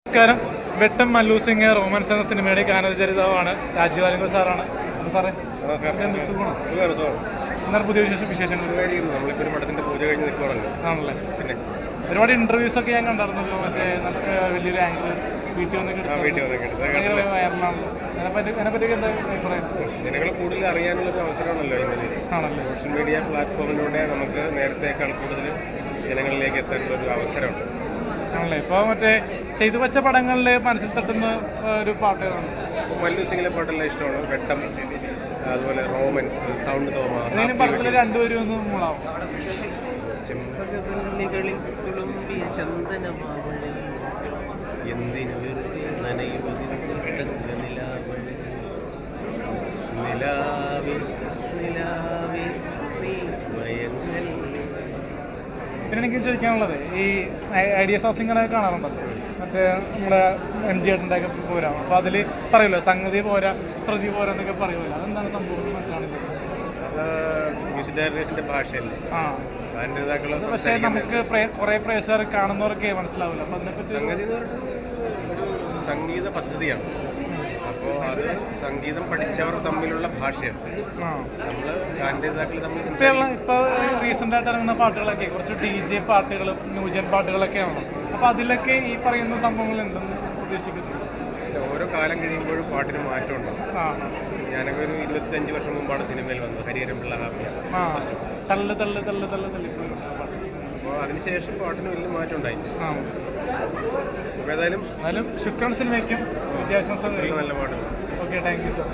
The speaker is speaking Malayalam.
നമസ്കാരം. വെട്ടം മല്ലു സിംഗ് റോമൻസ് എന്ന സിനിമയുടെ ഗാനരചയിതാവാണ് രാജീവ് ആലങ്കോട് സാറാണ്. സാറേ എന്താണ് പുതിയ വിശേഷങ്ങൾ? നമ്മളിപ്പോൾ ഒരു പടത്തിന്റെ പൂജ കഴിഞ്ഞ് നിൽക്കുകയാണല്ലോ. ആണല്ലേ. പിന്നെ ഒരുപാട് ഇന്റർവ്യൂസ് ഒക്കെ ഞാൻ കണ്ടായിരുന്നല്ലോ. മറ്റേ വലിയൊരു ആങ്കർ വീട്ടിൽ വന്നൊക്കെ വൈറലാണല്ലോ. അതിനെപ്പറ്റി എന്താ അഭിപ്രായം? ജനങ്ങൾ കൂടുതൽ അറിയാനുള്ളൊരു അവസരമാണല്ലോ ഇന്നത്. ആണല്ലേ. സോഷ്യൽ മീഡിയ പ്ലാറ്റ്ഫോമിലൂടെ നമുക്ക് നേരത്തേക്കാൾ കൂടുതൽ ജനങ്ങളിലേക്ക് എത്താനുള്ള ഒരു അവസരമുണ്ട്. ആണല്ലേ. ഇപ്പോൾ മറ്റേ ചെയ്തു വെച്ച പടങ്ങളിൽ മനസ്സിൽ തട്ടുന്ന ഒരു പാട്ടുകളാണ്. മല്ലു സിംഗിലെ പാട്ടെല്ലാം ഇഷ്ടമാണ്. വെട്ടം, അതുപോലെ റോമൻസ്, സൗണ്ട് തോമ. പടത്തിൽ രണ്ടുപേരും ഒന്ന് മൂളാവും. ചെമ്പകവല്ലികളിൽ തുളുമ്പിയ ചന്ദനമാവഴി എന്തിനു വെറുതെ നനയുവതിന്റെ നിലാവഴി നിലാവേ നിലാവേ നീ മയങ്ങൽ. പിന്നെ എനിക്ക് ചോദിക്കാനുള്ളത്, ഈ ഐഡിയ സാസിങ്ങളൊക്കെ കാണാറുണ്ടല്ലോ. മറ്റേ നമ്മുടെ MG ഏട്ടൻ്റെ ഒക്കെ പോരാ. അപ്പോൾ അതിൽ പറയുമല്ലോ സംഗതി പോരാ, ശ്രുതി പോരാ എന്നൊക്കെ പറയുമല്ലോ. അതെന്താണ് സംഭവം മനസ്സിലാണില്ല. മ്യൂസിക് ഡയറക്ടേഴ്സിന്റെ ഭാഷയല്ലേ. പക്ഷേ നമുക്ക് കുറേ പ്രേക്ഷകർ കാണുന്നവരൊക്കെ മനസ്സിലാവില്ല. അപ്പം അതിനെപ്പറ്റി സംഗതി ഒരു സംഗീത പദ്ധതിയാണ്. അപ്പോൾ അത് സംഗീതം പഠിച്ചവർ തമ്മിലുള്ള ഭാഷയാണ്. നമ്മൾ ഗാനരചയിതാക്കൾ തമ്മിൽ ഇപ്പോൾ റീസെൻ്റ് ആയിട്ട് ഇറങ്ങുന്ന പാട്ടുകളൊക്കെ കുറച്ച് DJ പാട്ടുകളും ന്യൂജൻ പാട്ടുകളൊക്കെയാണ്. അപ്പോൾ അതിലൊക്കെ ഈ പറയുന്ന സംഭവങ്ങൾ ഉണ്ടെന്ന് ഉദ്ദേശിക്കുന്നു. ഓരോ കാലം കഴിയുമ്പോഴും പാട്ടിന് മാറ്റമുണ്ടാവും. ഞാനൊക്കെ ഒരു 25 വർഷം മുമ്പാണ് സിനിമയിൽ വന്നത്. ഹരിഹരൻ പിള്ള ഹാപ്പിയാണ്. അപ്പോൾ അതിനുശേഷം പാട്ടിന് വലിയ മാറ്റം ഉണ്ടായി. അപ്പോൾ ഏതായാലും ശുക്രൻ സിനിമയ്ക്കും വിജയാശംസ. നല്ല പാട്ട്. Okay, thank you sir.